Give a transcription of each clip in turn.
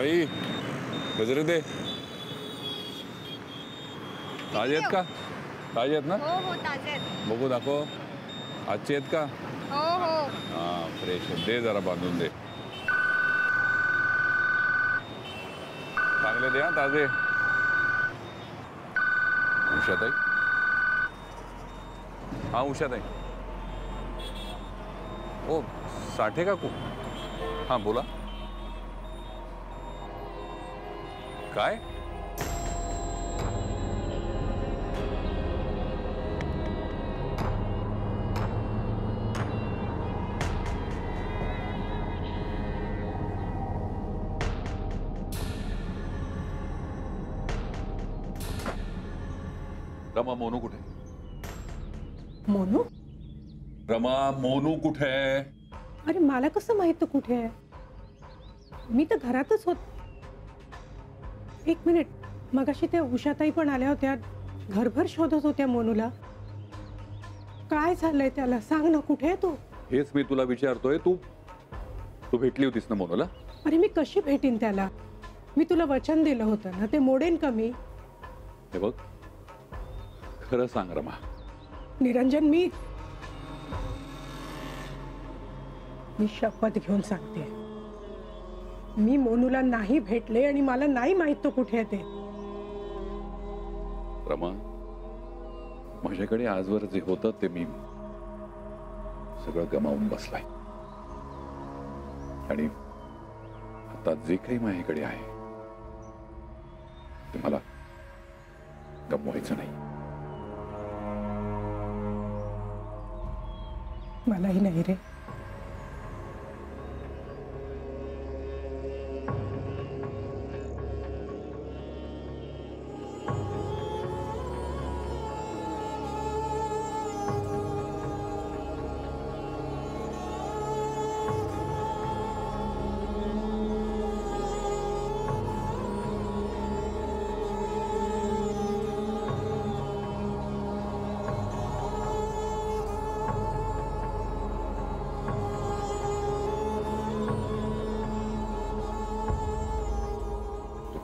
आई गजरे दे. ताजे आहेत का? ताजे आहेत ना? हो हो ताजे आहेत. बघू दाखव. आजचे आहेत का? हो हो. हा फ्रेश दे जरा बांधून दे. चांगले दे हा ताजे. उषाताई. हा उषाताई. ओ साठे काकू. हा बोला. काय? रमा मोनू कुठे? मोनू? रमा मोनू कुठे? अरे मला कसं माहित तो कुठे आहे? मी तर घरातच होत. एक मिनिट, मगाशी त्या उषाताई पण आल्या होत्या, घरभर शोधत होत्या मोनूला. काय झालंय त्याला सांग ना, कुठे आहे तो? हेच मी तुला विचारतोय. तू भेटली होतीस ना मोनूला? अरे मी कशी भेटीन त्याला? मी तुला वचन दिलं होतं ना, ते मोडेन का मी? हे बघ खरं सांग रमा. निरंजन, मी शपथ घेऊन सांगते, मी मोनूला नाही भेटले आणि मला नाही माहित तो कुठे आहे ते. रमा माझ्याकडे आजवर जे होतं ते मी सगळं गमावून बसलाय आणि आता जे काही माझ्याकडे आहे ते मला गमवायचं नाही. मलाही नाही रे.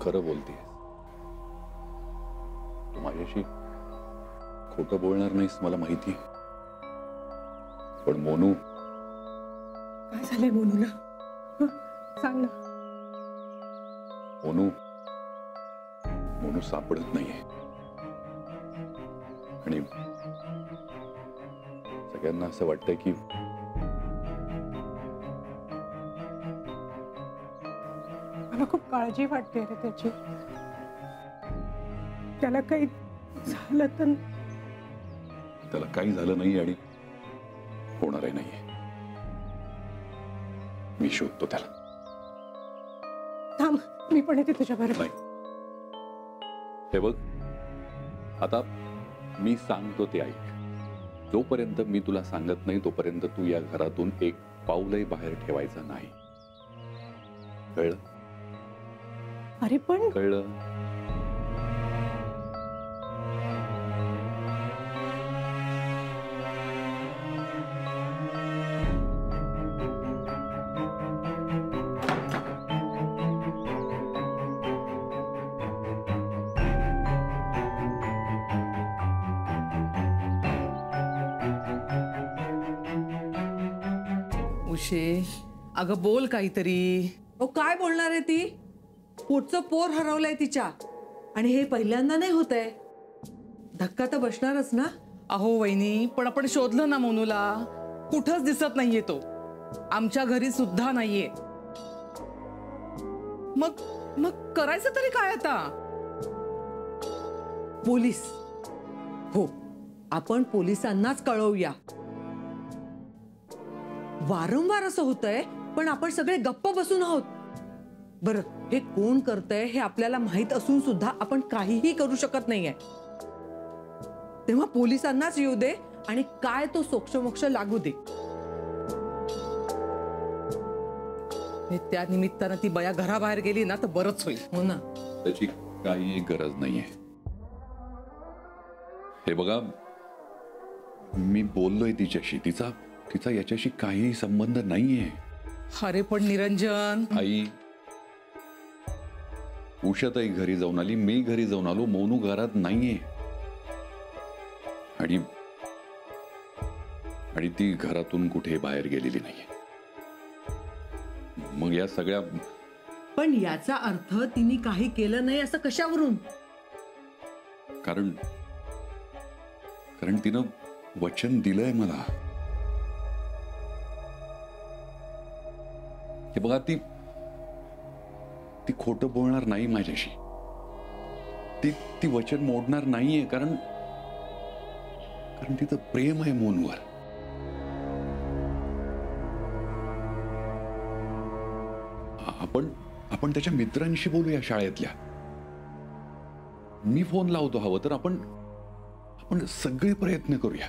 खरं बोलतेस. तू माझ्याशी खोटं बोलणार नाहीस मला माहिती. पण मोनू. काय झालंय मोनूला? सांग ना. मोनू सापडत नाहीये आणि सगळ्यांना असं वाटतंय की मला खूप काळजी वाटते रे त्याची. त्याला काही झालं तर? त्याला काही झालं नाही आणि होणारही नाहीये. मी शोधतो त्याला. थांब, मी पण येते तुझ्या बरोबर. नाही. हे बघ आता मी सांगतो ते ऐक. जोपर्यंत मी तुला सांगत नाही तोपर्यंत तू या घरातून एक पाऊलही बाहेर ठेवायचं नाही. कळलं? अरे पण कळलं? उषे अगं बोल काहीतरी. ओ काय बोलणार आहे ती? पोटचं पोर हरवलंय तिच्या आणि हे पहिल्यांदा नाही होतंय. धक्का तर बसणारच ना. अहो वहिनी, पण आपण शोधलं ना मोनूला, कुठंच दिसत नाहीये तो. आमच्या घरी सुद्धा नाहीये. मग मग करायचं तरी काय आता? पोलीस. हो, आपण पोलिसांनाच कळवूया. वारंवार असं होतंय पण आपण सगळे गप्प बसून आहोत. बरं, हे कोण करतंय हे आपल्याला माहित असून सुद्धा आपण काहीही करू शकत नाहीये. तेव्हा पोलिसांनाच येऊ दे आणि काय तो सोक्षमोक्ष लागू दे. त्या निमित्तानं ती बया घराबाहेर गेली ना तर बरंच होईल. हो ना. त्याची काही गरज नाहीये. हे बघा मी बोललोय तिच्याशी. तिचा याच्याशी काही संबंध नाहीये. अरे पण निरंजन. आई उषाताई घरी जाऊन आली, मी घरी जाऊन आलो, मोनू घरात नाहीये आणि ती घरातून कुठे बाहेर गेलेली नाहीये. मग या सगळ्या पण याचा अर्थ तिने काही केलं नाही असं कशावरून? कारण तिनं वचन दिलंय मला. हे बघा, ती खोटं बोलणार नाही माझ्याशी. ती वचन मोडणार नाहीये, कारण तिचं प्रेम आहे मोनवर. आपण त्याच्या मित्रांशी बोलूया शाळेतल्या. मी फोन लावतो, हवं तर आपण सगळे प्रयत्न करूया.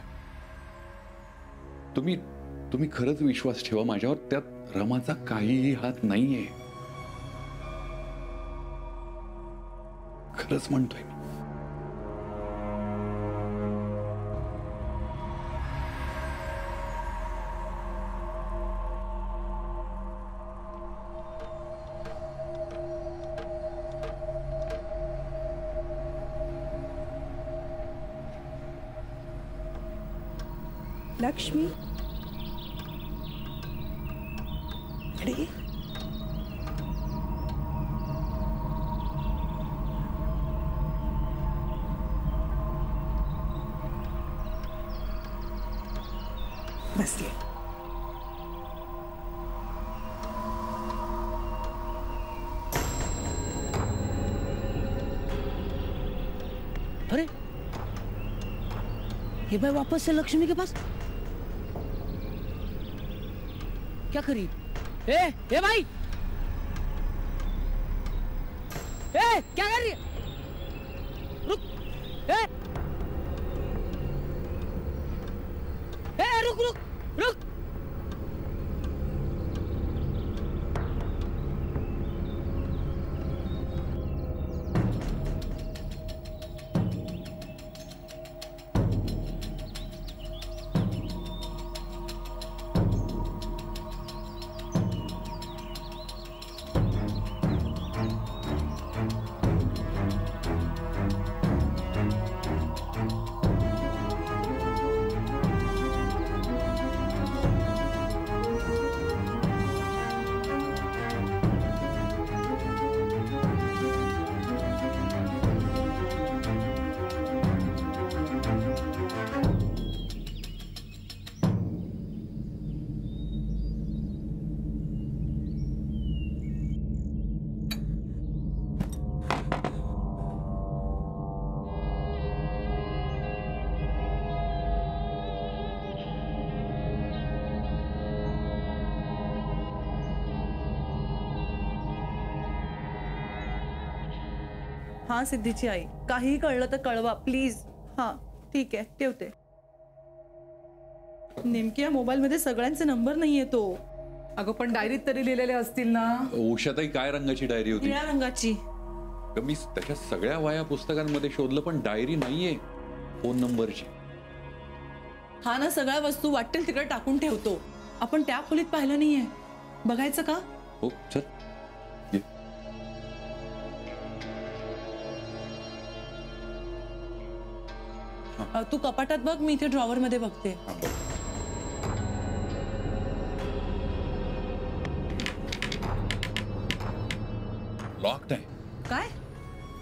तुम्ही खरंच विश्वास ठेवा माझ्यावर, त्यात रमाचा काहीही हात नाहीये. खरंच म्हणतोय मी. लक्ष्मी, अरे बसले. अरे ये भाई वापस से लक्ष्मी के पास क्या करी? ए भाई, क्या कर रही है? रुक, रुक रुक रुक. हाँ सिद्धीची आई, काही कळलं तर कळवा प्लीज. हाँ ठीक आहे, ठेवते. नेमकी या मोबाईल मध्ये सगळ्यांचे नंबर नाही येतो. अगं पण डायरीत तरी लिहिलेले असतील ना. उषाताई काय रंगाची डायरी होती? निळ्या रंगाची. मी त्याच्या सगळ्या वया पुस्तकांमध्ये शोधलं, पण डायरी नाहीये फोन नंबरची. हा ना, सगळ्या वस्तू वाटेल तिकडे टाकून ठेवतो. आपण त्या खोलीत पाहिलं नाहीये, बघायचं का? हो चल ये. तू कपाटात बघ, मी इथे ड्रॉवर मध्ये बघते. हा, बघ. लॉक्ड आहे. काय?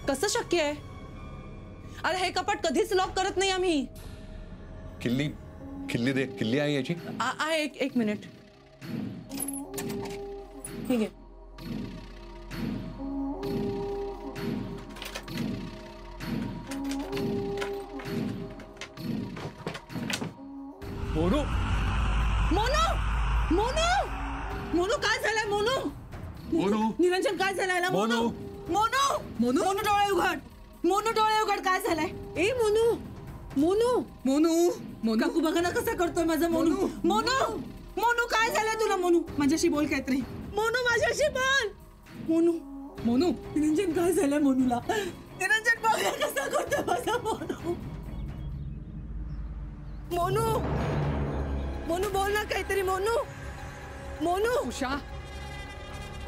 कसं शक्य आहे? अरे हे कपाट कधीच लॉक करत नाही आम्ही. किल्ली दे. किल्ली आहे याची? आहे. एक मिनिट. ठीक आहे. मोनू, मोनू, मोनू, मोनू काय झालंय? मोनू, मोनू, निरंजन काय झालंय? मोनू, मोनू, मोनू, मोनू डोळे उघड. मोनू डोळे उघड. काय झालंय? ए मोनू, मोनू, मोनू, मोनू काकू बघा ना कसं करतोय माझा मोनू. मोनू, मोनू काय झालंय तुला? मोनू माझ्याशी बोल काहीतरी. मोनू माझ्याशी बोल. मोनू, मोनू, निरंजन काय झालंय मोनूला? निरंजन बघा कसा करतोय माझा मोनू. मोनू, मोनू बोल ना काहीतरी. मोनू, मोनू, उषा,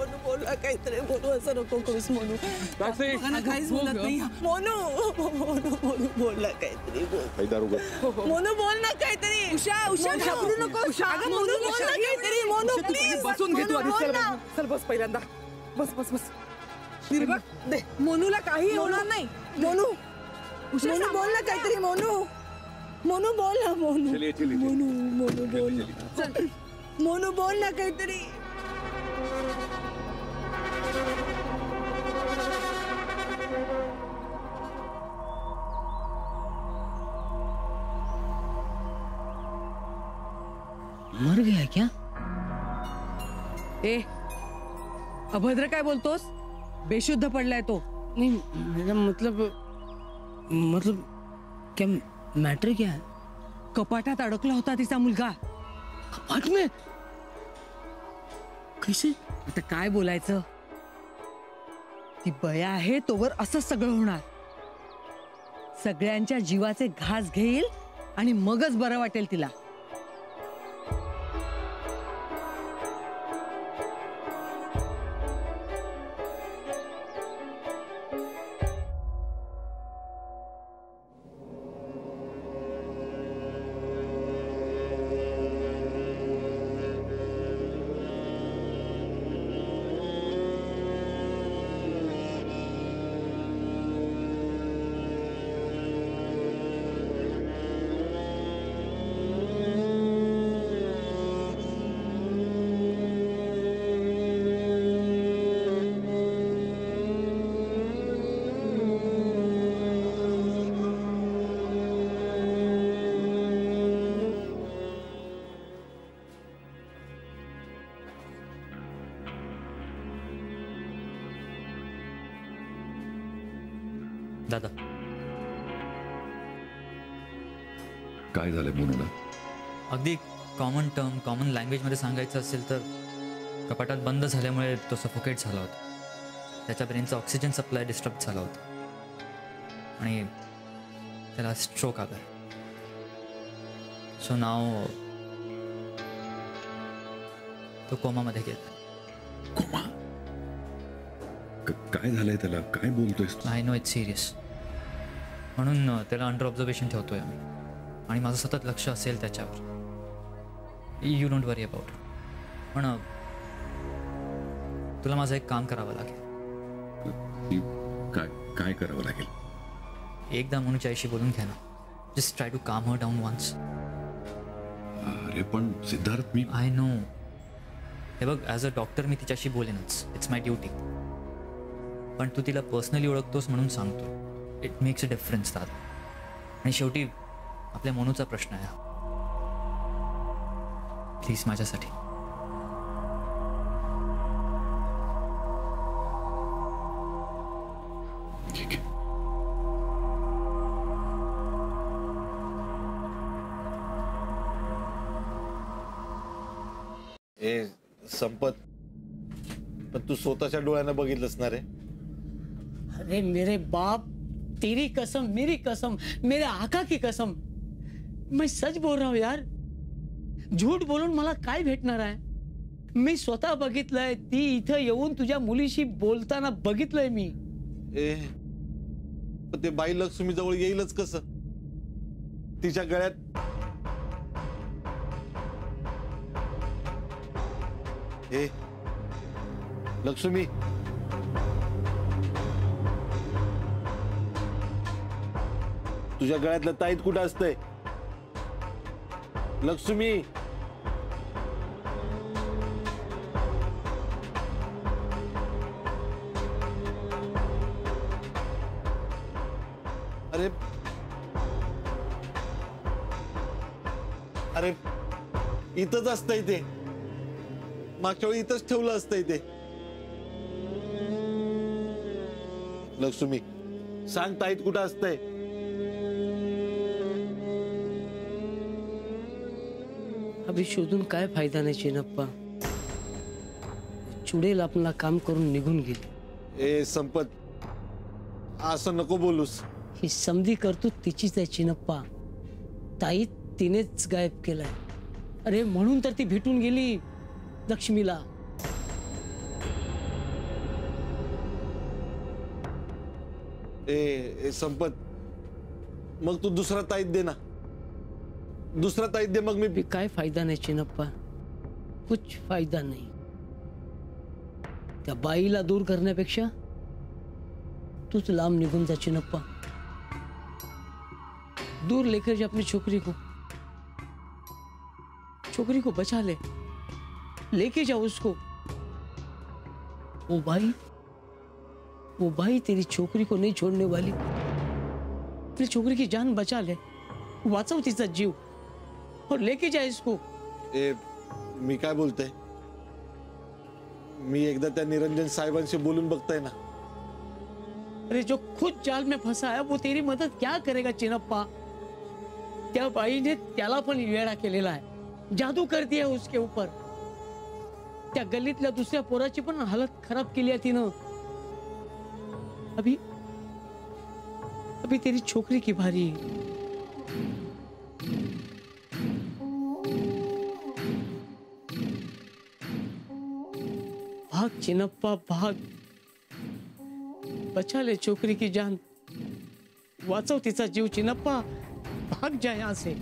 मोनू बोलला काहीतरी. मोनू असं नको करूस मोनू. Taxi! बघा ना, काहीच बोलत नाही. मोनू मोनू मोनू बोलला काहीतरी. काही दारू उघड. मोनू बोल ना काहीतरी. उषा उषा घाबरू नको. अगं मोनू बोल ना काहीतरी. मोनू प्लीज बसून घेतो आधी. बोल चल ना. चल बस पहिल्यांदा. बस बस बस. मोनूला काही होणार नाही. मोनू मोनू बोल ना काहीतरी. मोनू मोनू बोल ना. मोनू चलिए, चलिए. मोनू मोनू बोल. चल. मोनू बोल ना काहीतरी. मर गया क्या? ए अभद्र काय बोलतोस? बेशुद्ध पडलाय तो. नहीं मेरा मतलब क्या मैटर क्या है? कपाटात अडकला होता तिचा मुलगा. कपाट में? कैसे? आता काय बोलायचं? ती बया आहे तोवर असंच सगळं होणार. सगळ्यांच्या जीवाचे घास घेईल आणि मगच बरं वाटेल तिला. दादा काय झालंय मोनूला? अगदी कॉमन टर्म कॉमन लँग्वेजमध्ये सांगायचं असेल तर कपाटात बंद झाल्यामुळे तो सफोकेट झाला होता. त्याच्या ब्रेनचा ऑक्सिजन सप्लाय डिस्टर्ब झाला होता आणि त्याला स्ट्रोक आला. सो नाव तो कोमामध्ये गेला. कोमा? काय झालंय त्याला? काय बोलतोयस तू? I know it's serious. म्हणून त्याला अंडर ऑब्झर्वेशन ठेवतोय आम्ही आणि माझं सतत लक्ष असेल त्याच्यावर. You don't worry about. पण तुला माझं एक काम करावं लागेल. काय काय करावं लागेल? एकदा म्हणून आईशी बोलून घ्या ना. जस्ट ट्राय टू काम हर डाऊन वन्स. अरे पण सिद्धार्थ, मी आय नो. हे बघ, ॲज अ डॉक्टर मी तिच्याशी बोलेनच. It's my duty. पण तू तिला पर्सनली ओळखतोस म्हणून सांगतो. इट मेक्स अ डिफरन्स दादा. आणि शेवटी आपल्या मनूचा प्रश्न आहे. प्लीज माझ्यासाठी. ठीक आहे. ए संपत, पण तू स्वतःच्या डोळ्यानं बघितलंस ना रे? अरे मेरे बाप, तेरी कसम, मेरी कसम, मेरे आका की कसम, मैं सच बोल रहा हूं यार. झूठ बोलून मला काय भेटणार आहे? मी स्वतः बघितलंय. ती इथं येऊन तुझ्या मुलीशी बोलताना बघितलंय मी. ए पण ते बाई लक्ष्मी जवळ येईलच कसं? तिच्या गळ्यात ए लक्ष्मी, तुझ्या गळ्यातलं ताईत कुठं असतंय? लक्ष्मी, अरे अरे इथंच असतंय ते. मागच्या वेळी इथंच ठेवलं असतंय ते. लक्ष्मी सांग, ताईत कुठं असतंय? अभी शोधून काय फायदा नाही चिनप्पा. चुडेल आपला काम करून निघून गेली. ए संपत, असं नको बोलूस. ही समधी करतूत तिचीच आहे चिनप्पा. ताई तिनेच गायब केलाय. अरे म्हणून तर ती भेटून गेली लक्ष्मीला. ए संपत, मग तू दुसरा ताईत दे ना, दुसरा ताईत दे. मग मी काय फायदा नाही चिनप्पा, कुछ फायदा नहीं. त्या बाईला दूर करण्यापेक्षा तूच लांब निघून जा चिनप्पा. दूर लेकर जा अपनी छोकरी को बचा लेके जाओ उसको. वो भाई तेरी छोकरी को नहीं छोड़ने वाली. तेरी छोकरी की जान बचा ले, वाचव तिचा जीव और लेके जा इसको. ए मी काय बोलते, मी एकदा त्या निरंजन साहेबांशी बोलून बघताय ना. अरे जो खुद जाल में फंसा है वो तेरी मदद क्या करेगा चिनप्पा. त्या बाईने त्याला पण वेडा केलेला आहे, जादू करती है उसके ऊपर. त्या गल्लीतल्या दुसऱ्या पोराची पण हालत खराब केली आहे तिनं. अभी तेरी छोकरी की बारी. भाग चिनप्पा भाग, बचा ले छोकरी की जान, वाचव तिचा जीव चिनप्पा. भाग जा यहां से.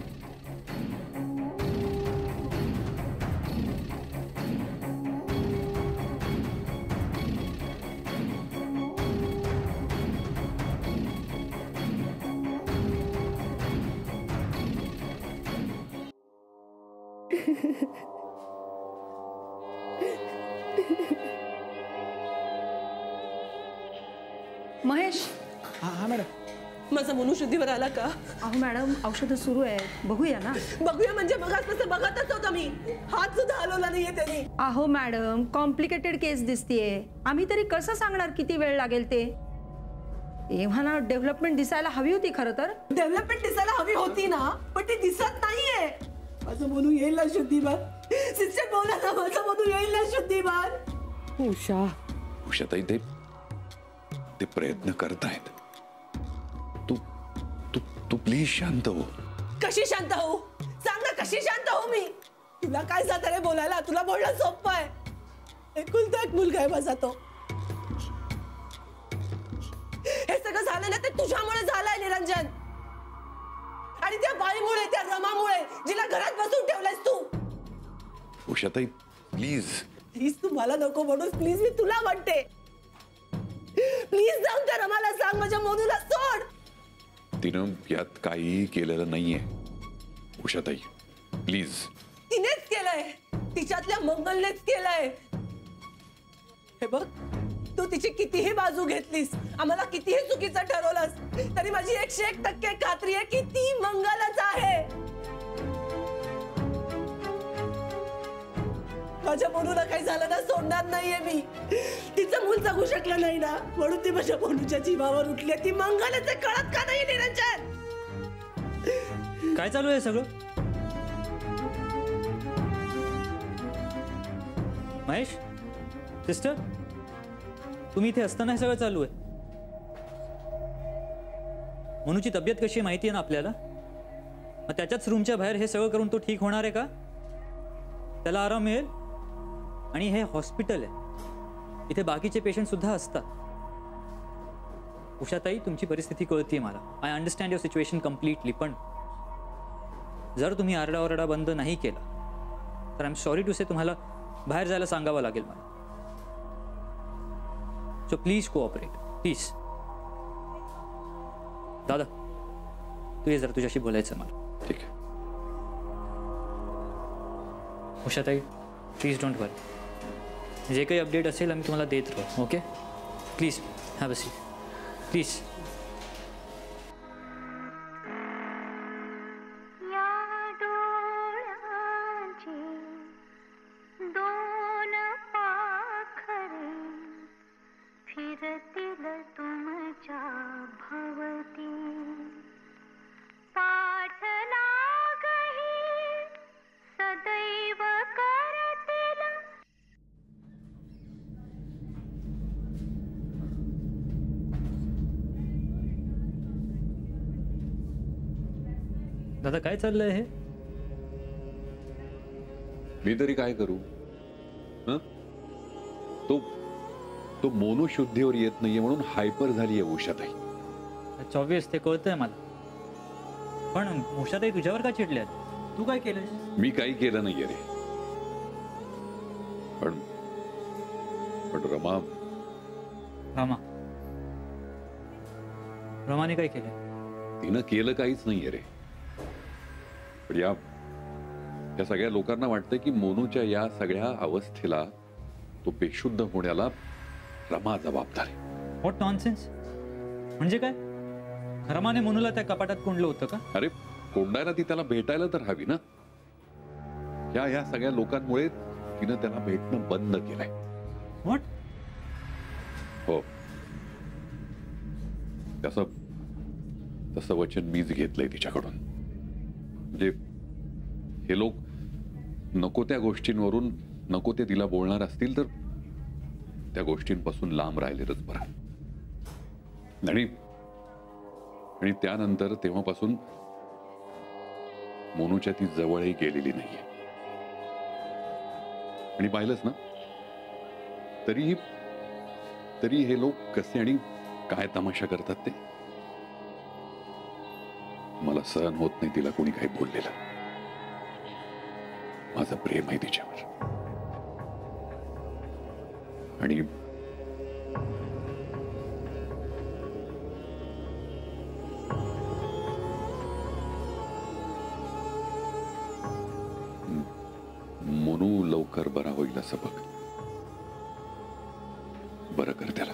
महेश, हा मॅडम. माझा मनू शुद्धीवर आला का? अहो मॅडम, औषधं सुरू आहे, बघूया ना. बघूया म्हणजे मगाचपासून बघतच होता मी, हात सुद्धा हलवला नाहीये त्यांनी. अहो मॅडम, कॉम्प्लिकेटेड केस दिसतीये. आम्ही तरी कसं सांगणार किती वेळ लागेल ते. एव्हाना डेव्हलपमेंट दिसायला हवी होती. खरं तर डेव्हलपमेंट दिसायला हवी होती ना, पण ती दिसत नाहीये. माझं मनू येईल ना शुद्धीवर. सिस्टर बोला ना, माझं मनू येईल ना शुद्धीवर. उषाताई ते प्रयत्न करतायत. तू प्लीज शांत हो. कशी शांत हो? सांग ना, कशी शांत हो मी? तुला काय जातं रे बोलायला? तुला बोलणं सोपं आहे. एकुलता एक मुलगा आहे माझा तो. हे सगळं झालं ना ते तुझ्यामुळे झालंय निरंजन, आणि त्या बाईमुळे, त्या रमामुळे, जिला घरात बसून ठेवलंयस तू. उषाताई प्लीज. प्लीज तू मला नको म्हणूस, प्लीज मी तुला म्हणते. प्लीज जाऊन त्या रमाला सांग माझ्या मनूला सोड. तिनं यात काहीही केलेलं नाहीये उषाताई, प्लीज. तिनेच केलंय, तिच्यातल्या मंगलनेच केलंय. हे बघ, तू तिची कितीही बाजू घेतलीस, आम्हाला कितीही चुकीचं ठरवलंस, तरी माझी 101% खात्री आहे की ती मंगलच आहे. माझ्या मनूला काही झालं ना, सोडणार नाहीये मी. तिचं मूल जगू शकलं नाही ना, म्हणून ती माझ्या मनूच्या जीवावर उठली. ती मंगलच कळत का नाही निरंजन? काय चालू आहे सगळं? महेश, सिस्टर, तुम्ही इथे असताना हे सगळं चालू आहे? मनूची तब्येत कशी माहिती आहे ना आपल्याला. मग त्याच्याच रूमच्या बाहेर हे सगळं करून तो ठीक होणार आहे का? त्याला आराम मिळेल? आणि हे हॉस्पिटल आहे, इथे बाकीचे पेशंट सुद्धा असतात. उषाताई, तुमची परिस्थिती कळतीये मला. I understand your situation completely. पण जर तुम्ही आरडाओरडा बंद नाही केला तर आय एम सॉरी टू से तुम्हाला बाहेर जायला सांगावं लागेल मला. So please cooperate, please. दादा, तू ये जरा, तुझ्याशी बोलायचं मला. ठीक आहे. उषाताई, प्लीज डोंट वरी. जे काही अपडेट असेल आम्ही तुम्हाला देत राहू. Okay, please have a seat, please. दादा, काय चाललंय हे? मी तरी काय करू? तो मोनू शुद्धीवर येत नाहीये म्हणून हायपर झालीये उषाताई. ऑब्वियस, ते कळतंय मला. पण उषाताई तुझ्यावर का चिडल्यात? तू काय केलंस? मी काही केलं नाहीये रे. पण रमा, रमाने काय केलं? तिनं केलं काहीच नाहीये रे. पण या सगळ्या लोकांना वाटतं की मोनूच्या या सगळ्या अवस्थेला, तो बेशुद्ध होण्याला रमा जबाबदार आहे. What nonsense? म्हणजे काय? रमाने मोनूला त्या कपाटात कोंडलं होतं का? अरे कोंडायला ती त्याला भेटायला तर हवी ना. या सगळ्या लोकांमुळे तिनं त्याला भेटणं बंद केलंय. व्हॉट? हो, तसं वचन मीच घेतलंय तिच्याकडून. म्हणजे हे लोक नको त्या गोष्टींवरून नको ते तिला बोलणार असतील तर त्या गोष्टींपासून लांब राहिलेलंच बरं. आणि त्यानंतर तेव्हापासून मोनूच्या ती जवळही गेलेली नाहीये. आणि पाहिलंच ना, तरी हे लोक कसे आणि काय तमाशा करतात ते. मला सहन होत नाही तिला कोणी काही बोललेलं. माझं प्रेम आहे तिच्यावर. आणि मोनू लवकर बरा होईल असं बघ. बरं कर त्याला.